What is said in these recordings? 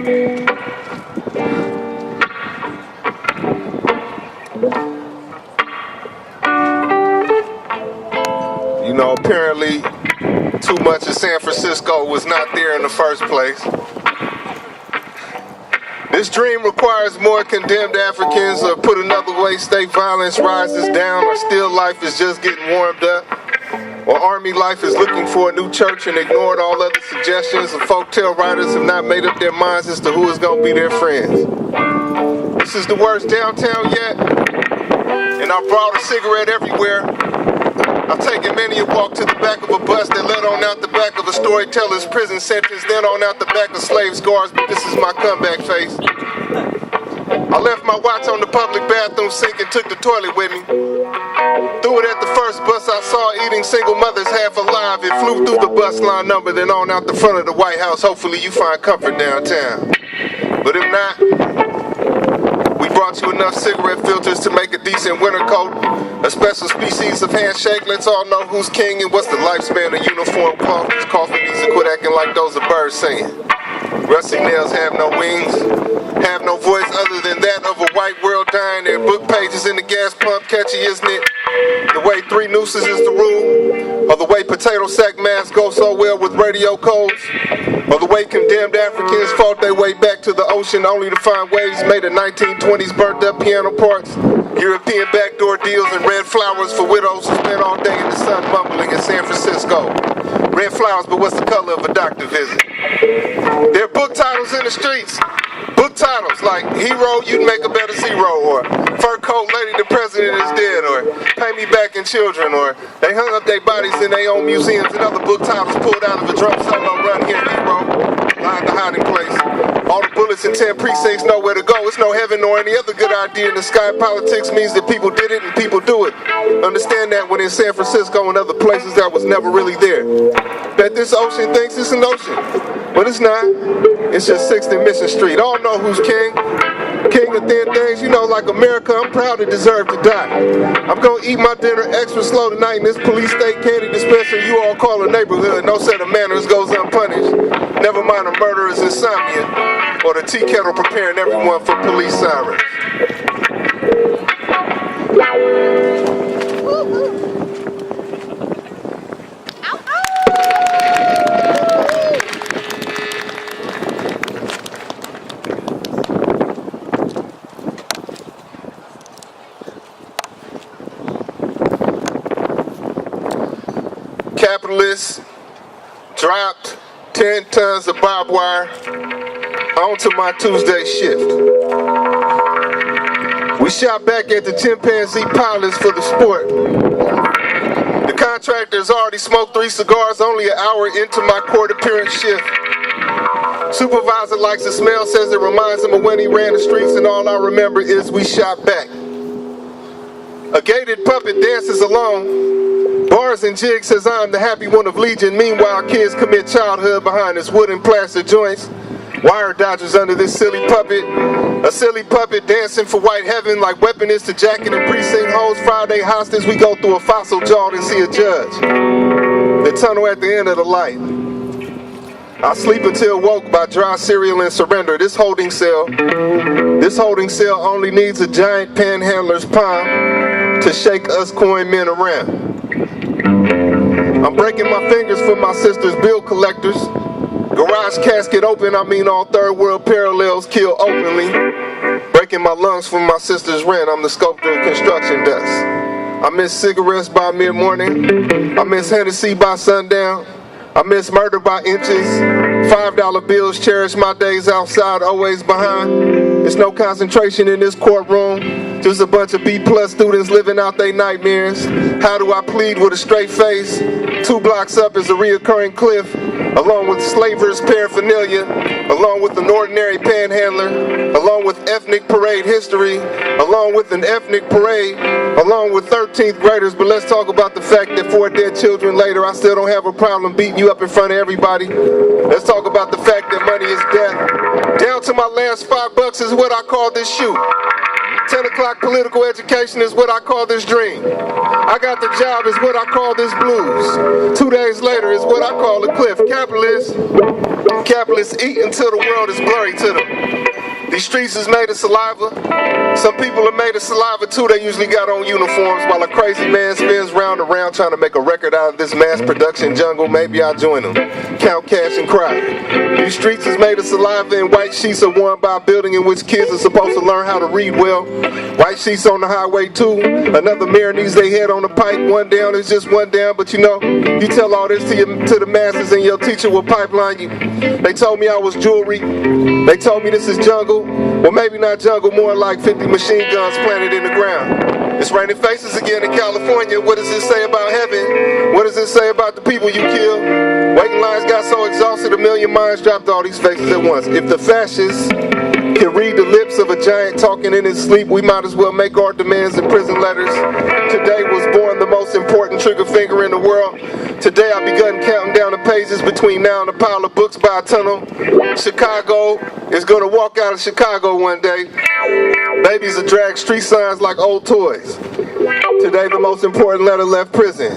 You know, apparently too much of San Francisco was not there in the first place. This dream requires more condemned Africans, or put another way, state violence rises down, or still life is just getting warmed up, or army life is looking for a new church and ignored all other suggestions, and folktale writers have not made up their minds as to who is going to be their friends. This is the worst downtown yet, and I brought a cigarette everywhere. I've taken many a walk to the back of a bus that led on out the back of a storyteller's prison sentence, then on out the back of slave scars, but this is my comeback face. I left my watch on the public bathroom sink and took the toilet with me. Threw it at the first bus I saw, eating single mothers half alive. It flew through the bus line number, then on out the front of the White House. Hopefully you find comfort downtown. But if not, we brought you enough cigarette filters to make a decent winter coat. A special species of handshake. Let's all know who's king and what's the lifespan of uniform cloth. This coffin needs to quit acting like those are birds singing. Rusty nails have no wings, have no voice other than that of a white world dying. Their book pages in the gas pump, catchy, isn't it? The way 3 nooses is the rule, or the way potato sack masks go so well with radio codes, or the way condemned Africans fought their way back to the ocean only to find waves made of 1920s burnt up piano parts, European backdoor deals, and red flowers for widows who spent all day in the sun mumbling in San Francisco. Red flowers, but what's the color of a doctor visit? There are book titles in the streets. Book titles like Hero, You'd Make a Better Zero, or Fur Coat, Lady the President is Dead, or Pay Me Back in Children, or They Hung Up Their Bodies in Their Own Museums, and other book titles pulled out of a drum solo. Run here, Hero, Line the Hiding Place. All the bullets in 10 precincts know where to go. It's no heaven nor any other good idea in the sky. Politics means that people did it and people do it. Understand that when in San Francisco and other places that was never really there. That this ocean thinks it's an ocean, but it's not. It's just 6th and Mission Street. All know who's king. King of thin things, you know, like America, I'm proud to deserve to die. I'm gonna eat my dinner extra slow tonight in this police state candy dispensary you all call a neighborhood. No set of manners goes unpunished. Never mind a murderer's insomnia, or the tea kettle preparing everyone for police sirens. Capitalists dropped 10 tons of barbed wire onto my Tuesday shift. We shot back at the chimpanzee pilots for the sport. The contractor's already smoked 3 cigars only an hour into my court appearance shift. Supervisor likes the smell, says it reminds him of when he ran the streets, and all I remember is we shot back. A gated puppet dances alone. Bars and Jig says I'm the happy one of Legion. Meanwhile, kids commit childhood behind this wooden plaster joints. Wire dodgers under this silly puppet. A silly puppet dancing for white heaven like weapon is to jacket and precinct hoes. Friday hostage, we go through a fossil jaw and see a judge. The tunnel at the end of the light. I sleep until woke by dry cereal and surrender. This holding cell only needs a giant panhandler's palm to shake us coin men around. I'm breaking my fingers for my sister's bill collectors. Garage casket open, I mean all third world parallels kill openly. Breaking my lungs for my sister's rent, I'm the sculptor of construction dust. I miss cigarettes by mid-morning. I miss Hennessy by sundown. I miss murder by inches. $5 bills cherish my days outside, always behind. There's no concentration in this courtroom. Just a bunch of B+ students living out their nightmares. How do I plead with a straight face? 2 blocks up is a reoccurring cliff, along with slavers' paraphernalia, along with an ordinary panhandler, along with ethnic parade history, along with an ethnic parade, along with 13th graders. But let's talk about the fact that 4 dead children later, I still don't have a problem beating you up in front of everybody. Let's talk about the fact that money is death. Down to my last $5 is what I call this shoot. 10 o'clock political education is what I call this dream. I got the job is what I call this blues. 2 days later is what I call the cliff. Capitalists eat until the world is blurry to them. These streets is made of saliva. Some people are made of saliva too. They usually got on uniforms while a crazy man spins round and round trying to make a record out of this mass production jungle. Maybe I'll join them. Count cash and cry. These streets is made of saliva and white sheets are worn by a building in which kids are supposed to learn how to read well. White sheets on the highway too. Another mayor needs their head on the pike. One down is just one down. But you know, you tell all this to the masses and your teacher will pipeline you. They told me I was jewelry. They told me this is jungle. Well, maybe not jungle, more like 50 machine guns planted in the ground. It's raining faces again in California. What does it say about heaven? What does it say about the people you killed? Waiting lines got so exhausted, a million minds dropped all these faces at once. If the fascists can read the lips of a giant talking in his sleep, we might as well make our demands in prison letters. Today was born the most important trigger finger in the world. Today I begun counting down the pages between now and a pile of books by a tunnel. Chicago is gonna walk out of Chicago one day. Babies will drag street signs like old toys. Today the most important letter left prison.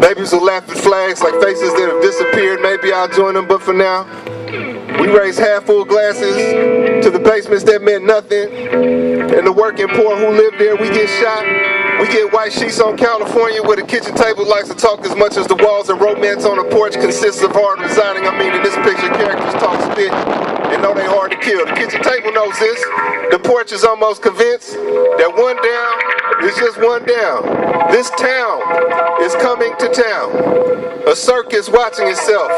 Babies will laugh at flags like faces that have disappeared. Maybe I'll join them, but for now, we raise half-full glasses to the basements that meant nothing. And the working poor who live there, we get shot. We get white sheets on California where the kitchen table likes to talk as much as the walls, and romance on the porch consists of hard resigning. I mean, in this picture, characters talk spit and know they hard to kill. The kitchen table knows this. The porch is almost convinced that one down is just one down. This town is coming to town. A circus watching itself,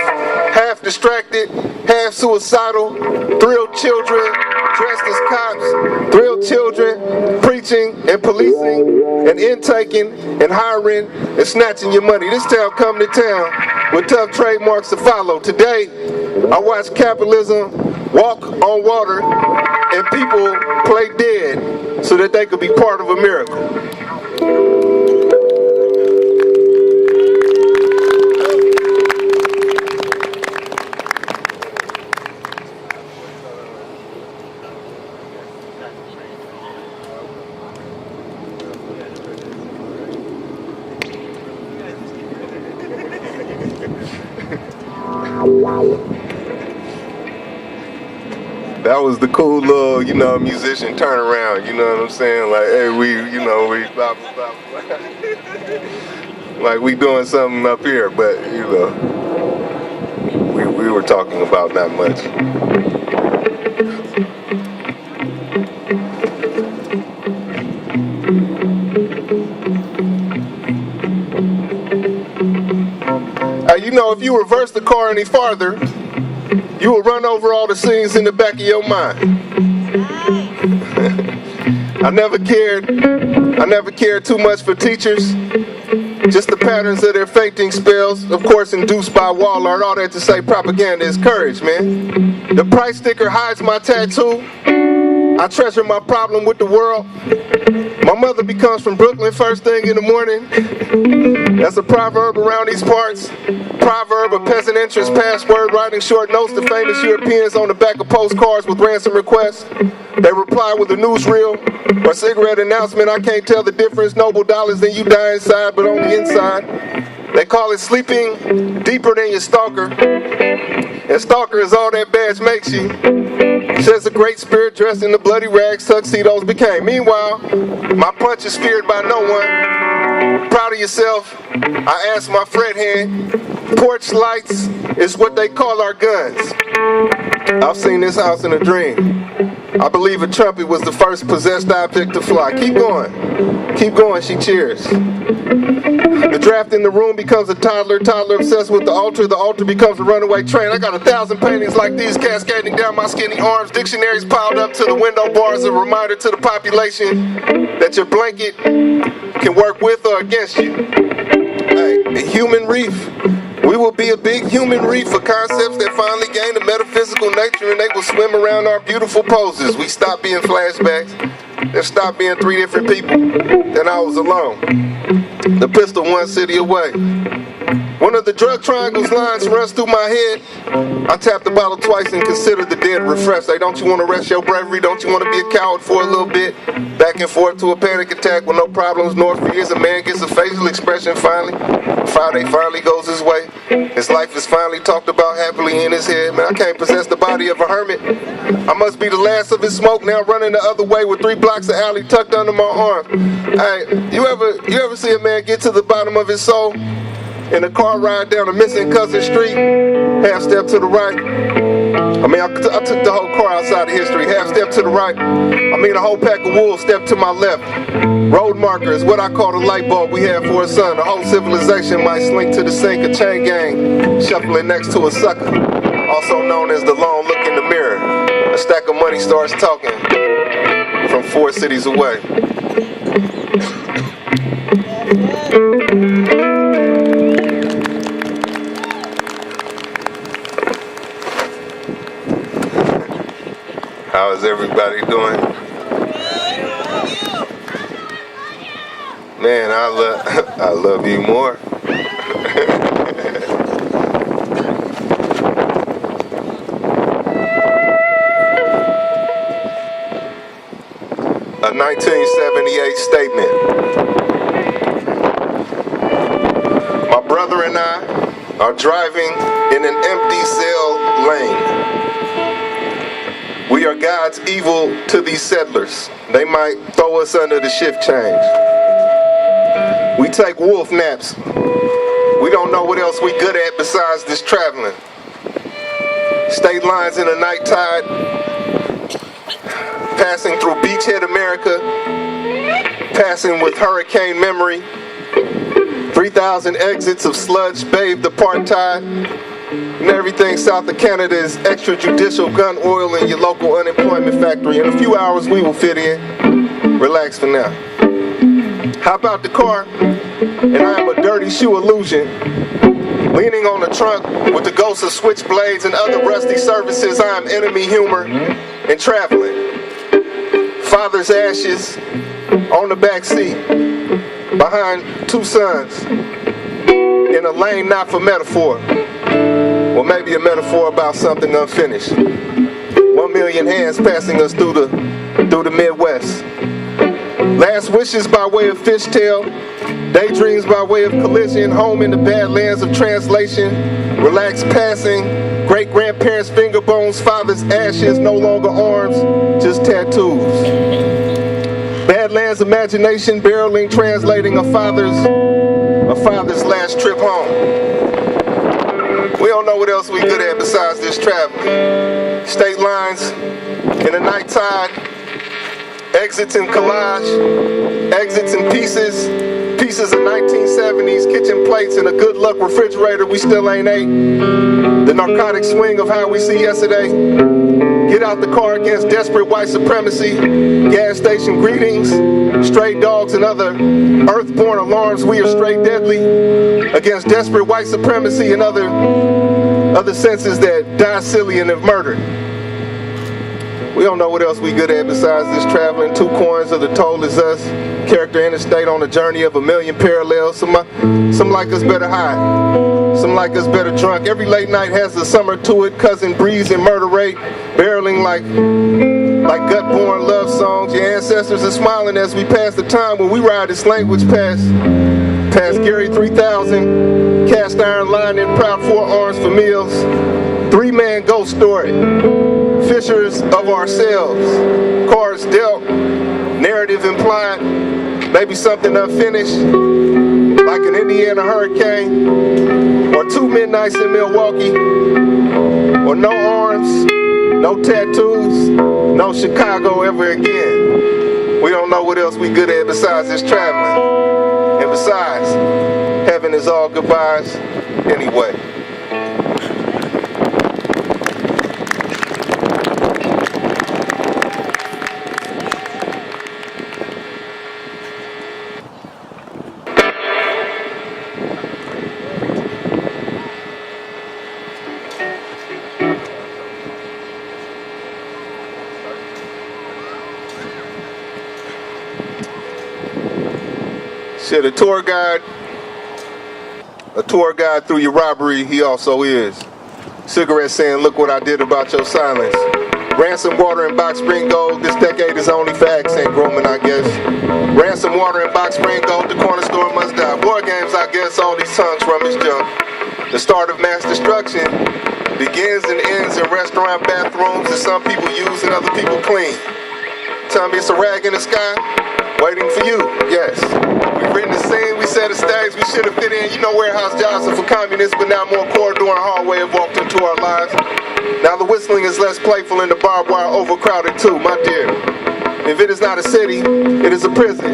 half distracted, half suicidal, thrilled children dressed as cops, thrilled children preaching and policing and intaking and hiring and snatching your money. This town coming to town with tough trademarks to follow. Today, I watch capitalism walk on water and people play dead so that they could be part of a miracle. That was the cool little, musician turnaround, you know what I'm saying? Like, hey, we blah, blah, blah. Like we doing something up here, but, we were talking about not much. If you reverse the car any farther, you will run over all the scenes in the back of your mind. I never cared too much for teachers. Just the patterns of their fainting spells, of course induced by wall art. All that to say propaganda is courage, man. The price sticker hides my tattoo. I treasure my problem with the world. My mother becomes from Brooklyn first thing in the morning. That's a proverb around these parts. Proverb, a peasant interest password, writing short notes to famous Europeans on the back of postcards with ransom requests. They reply with a newsreel or cigarette announcement. I can't tell the difference. Noble dollars, then you die inside, but on the inside. They call it sleeping deeper than your stalker. And stalker is all that badge makes you. Says a great spirit dressed in the bloody rags tuxedos became. Meanwhile, my punch is feared by no one. Proud of yourself, I asked my fret hand. Porch lights is what they call our guns. I've seen this house in a dream. I believe a trumpet was the first possessed object to fly. Keep going, she cheers. The draft in the room becomes a toddler obsessed with the altar becomes a runaway train. I got 1,000 paintings like these cascading down my skinny arms, dictionaries piled up to the window bars, a reminder to the population that your blanket can work with or against you. Hey, a human reef. We will be a big human reef for concepts that finally gain a metaphysical nature, and they will swim around our beautiful poses. We stop being flashbacks. There stopped being three different people. Then I was alone. The pistol one city away. One of the drug triangle's lines runs through my head. I tap the bottle twice and consider the dead refreshed. Hey, don't you want to rest your bravery? Don't you want to be a coward for a little bit? Back and forth to a panic attack with no problems nor fears. A man gets a facial expression finally. Friday finally goes his way. His life is finally talked about happily in his head. Man, I can't possess the body of a hermit. I must be the last of his smoke, now running the other way with 3 blocks of alley tucked under my arm. Hey, you ever see a man get to the bottom of his soul? In a car ride down a missing cousin street, half step to the right. I took the whole car outside of history. Half step to the right. A whole pack of wolves step to my left. Road marker is what I call the light bulb we had for a son. The whole civilization might slink to the sink. A chain gang shuffling next to a sucker, also known as the lone look in the mirror. A stack of money starts talking from 4 cities away. How is everybody doing? Man, I love you more. A 1978 statement. My brother and I are driving in an empty cell lane. We are God's evil to these settlers. They might throw us under the shift change. We take wolf naps. We don't know what else we good at besides this traveling. State lines in the night tide, passing through beachhead America, passing with hurricane memory, 3,000 exits of sludge bathed apartheid, and everything south of Canada is extrajudicial gun oil in your local unemployment factory. In a few hours we will fit in. Relax for now. How about the car? And I am a dirty shoe illusion, leaning on the trunk with the ghosts of switchblades and other rusty surfaces. I am enemy humor and traveling. Father's ashes on the back seat, behind 2 sons, in a lane not for metaphor, or maybe a metaphor about something unfinished. 1 million hands passing us through the Midwest. Last wishes by way of fishtail, daydreams by way of collision, home in the badlands of translation, relaxed passing, great-grandparents' finger bones, father's ashes, no longer arms, just tattoos. Badlands imagination, barreling, translating a father's last trip home. We don't know what else we good at besides this traveling. State lines in the night tide, exits in collage, exits in pieces of 1970s kitchen plates and a good luck refrigerator we still ain't ate. The narcotic swing of how we see yesterday. Get out the car against desperate white supremacy. Gas station greetings, stray dogs and other earthborn alarms. We are straight deadly against desperate white supremacy and other senses that die silly and have murdered. We don't know what else we good at besides this traveling. 2 coins of the toll is us. Character interstate on a journey of 1 million parallels. Some like us better high. Some like us better drunk. Every late night has a summer to it. Cousin breeze and murder rate. Barreling like gut-born love songs. Your ancestors are smiling as we pass the time when we ride this language past Gary 3000. Cast iron lining, proud forearms for meals. 3-man ghost story. Fishers of ourselves, cards dealt, narrative implied, maybe something unfinished, like an Indiana hurricane, or 2 midnights in Milwaukee, or no arms, no tattoos, no Chicago ever again. We don't know what else we good at besides this traveling. And besides, heaven is all goodbyes anyway. Shit, a tour guide A tour guide through your robbery, he also is. Cigarette saying, look what I did about your silence. Ransom water and box spring gold, this decade is only for accent grooming, I guess. Ransom water and box spring gold, the corner store must die. War games, I guess, all these tongues from his junk. The start of mass destruction begins and ends in restaurant bathrooms that some people use and other people clean. Tell me it's a rag in the sky, waiting for you, yes. We've written the scene, we set the stage, we should have fit in. You know, warehouse jobs are for communists, but now more corridor and hallway have walked into our lives. Now the whistling is less playful and the barbed wire overcrowded too, my dear. If it is not a city, it is a prison.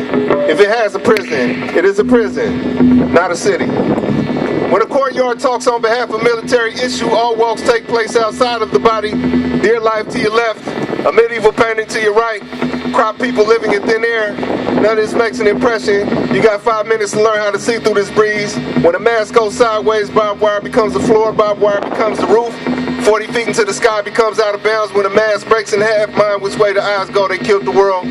If it has a prison, it is a prison, not a city. When a courtyard talks on behalf of military issue, all walks take place outside of the body. Dear life to your left, a medieval painting to your right, crop people living in thin air. None of this makes an impression. You got 5 minutes to learn how to see through this breeze. When a mask goes sideways, barbed wire becomes the floor, barbed wire becomes the roof. 40 feet into the sky becomes out of bounds. When a mask breaks in half, mind which way the eyes go, they killed the world.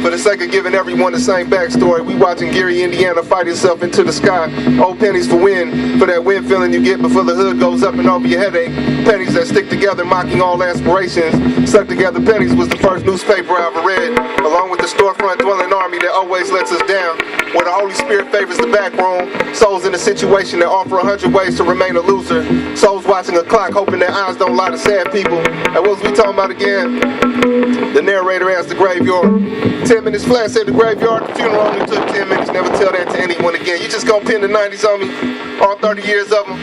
For the sake of giving everyone the same backstory, we watching Gary, Indiana fight itself into the sky. Old pennies for wind, for that wind feeling you get before the hood goes up and over your headache. Pennies that stick together, mocking all aspirations. Stuck together pennies was the first newspaper I ever read, along with the storefront dwelling army that always lets us down. Where the Holy Spirit favors the back room. Souls in a situation that offer 100 ways to remain a loser. Souls watching a clock, hoping their eyes don't lie to sad people. And what was we talking about again? The narrator asked the graveyard. 10 minutes flat, said the graveyard. The funeral only took 10 minutes. Never tell that to anyone again. You just gonna pin the 90s on me, all 30 years of them.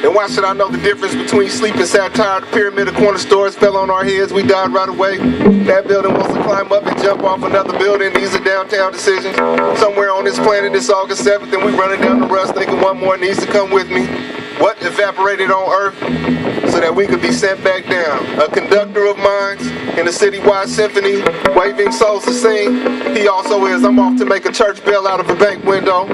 And why should I know the difference between sleep and satire? The pyramid of corner stores fell on our heads. We died right away. That building wants to climb up and jump off another building. These are downtown decisions. Somewhere on this planet, it's August 7th, and we running down the rust, thinking one more needs to come with me. What evaporated on Earth so that we could be sent back down? A conductor of minds in a citywide symphony, waving souls to sing. He also is. I'm off to make a church bell out of a bank window.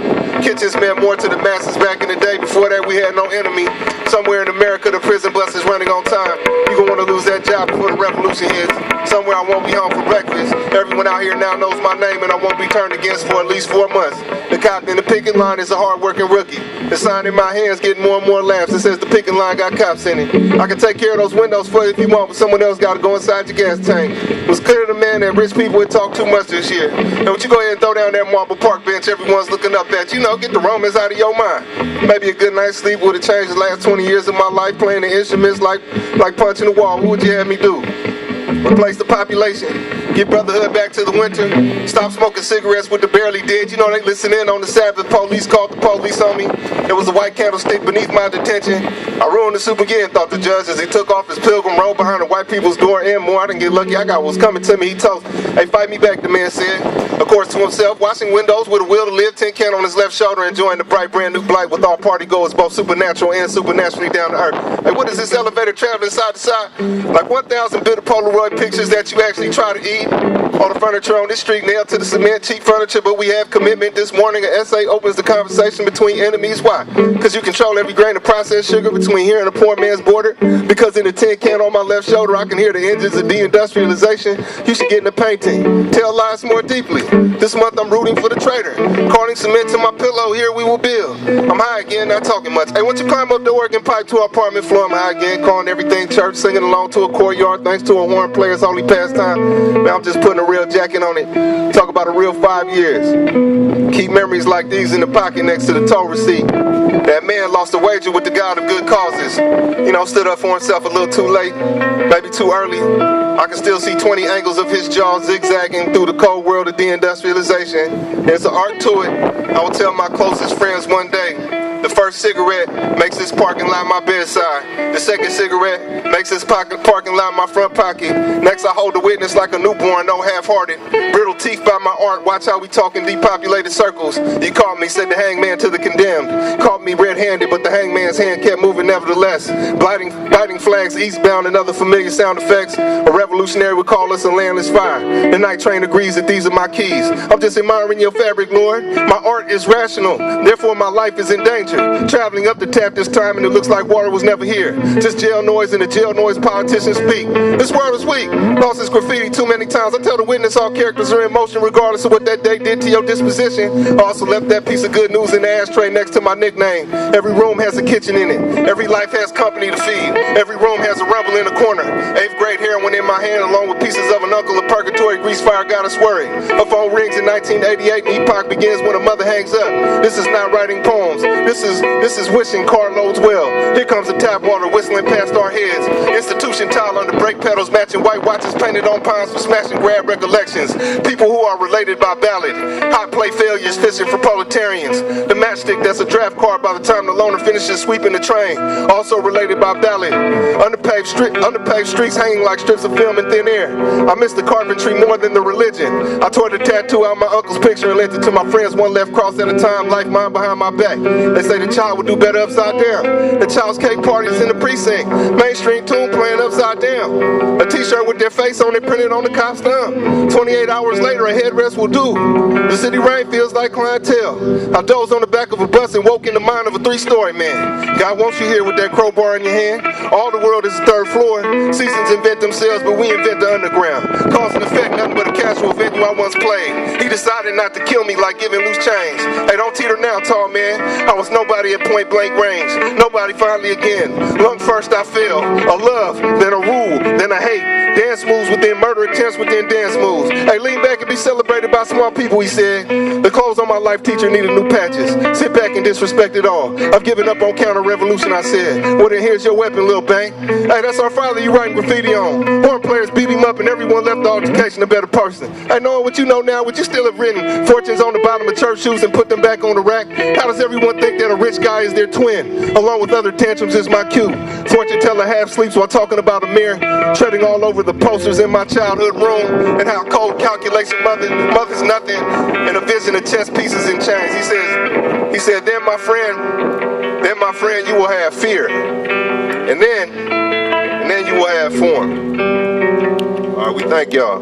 Kitchens meant more to the masses back in the day. Before that, we had no enemy. Somewhere in America, the prison bus is running on time. You gon' wanna lose that job before the revolution hits. Somewhere I won't be home for breakfast. Everyone out here now knows my name, and I won't be turned against for at least 4 months. The cop in the picket line is a hard-working rookie. The sign in my hand's getting more and more laughs. It says the picket line got cops in it. I can take care of those windows for you if you want, but someone else gotta go inside your gas tank. It was clear to the man that rich people would talk too much this year. Now would you go ahead and throw down that marble park bench everyone's looking up at? You know, get the Romans out of your mind. Maybe a good night's sleep would have changed the last 20 years of my life, playing the instruments like punching the wall. What would you have me do? Replace the population, get brotherhood back to the winter, stop smoking cigarettes with the barely dead. You know they listen in on the Sabbath. Police called the police on me. There was a white candlestick beneath my detention. I ruined the soup again, thought the judge, as he took off his pilgrim robe behind the white people's door and more. I didn't get lucky, I got what was coming to me. He told, hey, fight me back, the man said. Of course to himself, washing windows with a will to live, tin can on his left shoulder, enjoying the bright brand new blight with all party goers, both supernatural and supernaturally down to earth. Hey, what is this elevator traveling side to side? Like 1,000 bitter Polaroid pictures that you actually try to eat. All the furniture on this street nailed to the cement, cheap furniture, but we have commitment. This morning an essay opens the conversation between enemies. Why? Because you control every grain of processed sugar between here and a poor man's border. Because in the tin can on my left shoulder I can hear the engines of deindustrialization. You should get in the painting, tell lies more deeply. This month I'm rooting for the traitor. Carting cement to my pillow, here we will build. I'm high again, not talking much. Hey, once you climb up the organ pipe to our apartment floor, I'm high again, calling everything church, singing along to a courtyard thanks to a horn player's only pastime. Man, I'm just putting a real jacket on it. Talk about a real 5 years. Keep memories like these in the pocket next to the toll receipt. That man lost a wager with the God of good causes. You know, stood up for himself a little too late, maybe too early. I can still see 20 angles of his jaw zigzagging through the cold world of deindustrialization. There's an art to it. I will tell my closest friends one day. The first cigarette makes this parking lot my bedside. The second cigarette makes this parking lot my front pocket. Next I hold the witness like a newborn, no half-hearted. Brittle teeth by my art, watch how we talk in depopulated circles. You called me, said the hangman to the condemned. Caught me red-handed, but the hangman's hand kept moving nevertheless. Biting flags eastbound and other familiar sound effects. A revolutionary would call us a landless fire. The night train agrees that these are my keys. I'm just admiring your fabric, Lord. My art is rational, therefore my life is in danger. Traveling up the tap this time and it looks like water was never here. Just jail noise and the jail noise politicians speak. This world is weak. Lost its graffiti too many times. I tell the witness all characters are in motion regardless of what that day did to your disposition. Also left that piece of good news in the ashtray next to my nickname. Every room has a kitchen in it. Every life has company to feed. Every room has a rumble in the corner. 8th grade heroin in my hand along with pieces of an uncle of purgatory. Grease fire got us worried. A phone rings in 1988 and epoch begins when a mother hangs up. This is not writing poems. This is wishing carloads well. Here comes the tap water whistling past our heads. Institution tile under brake pedals matching white watches painted on pines for smash and grab recollections. People who are related by ballot. Hot play failures fishing for proletarians. The matchstick that's a draft card by the time the loaner finishes sweeping the train. Also related by ballot. Underpaved streets hanging like strips of film in thin air. I miss the carpentry more than the religion. I tore the tattoo out my uncle's picture and lent it to my friends one left cross at a time, life mine behind my back. They say the child would do better upside down. The child's cake parties in the precinct. Mainstream tune playing upside down. A t-shirt with their face on it printed on the cop's thumb. 28 hours later a headrest will do. The city rain feels like clientele. I dozed on the back of a bus and woke in the mind of a 3-story man. God wants you here with that crowbar in your hand. All the world is the 3rd floor. Seasons invent themselves, but we invent the underground. Cause and effect, nothing but a casual venue I once played. He decided not to kill me like giving loose change. Hey, don't teeter now, tall man. I was nobody at point blank range. Nobody finally again. Lung first I fell. A love, then a rule, then a hate. Dance moves within murder attempts within dance moves. Hey, lean back and be celebrated by small people, he said. The clothes on my life teacher needed new patches. Sit back and disrespect it all. I've given up on counter-revolution, I said. Well then here's your weapon, Lil Bank. Hey, that's our father you writing graffiti on. Horn players beat him up and everyone left the altercation a better person. Hey, knowing what you know now, would you still have written fortunes on the bottom of church shoes and put them back on the rack? How does everyone think that a rich guy is their twin? Along with other tantrums is my cue. Fortune teller half sleeps while talking about a mirror. Treading all over the posters in my childhood room. And how cold calculation mother's nothing. And a vision of chess pieces and chains. He said, then my friend, you will have fear. And then you will have form. All right, we thank y'all.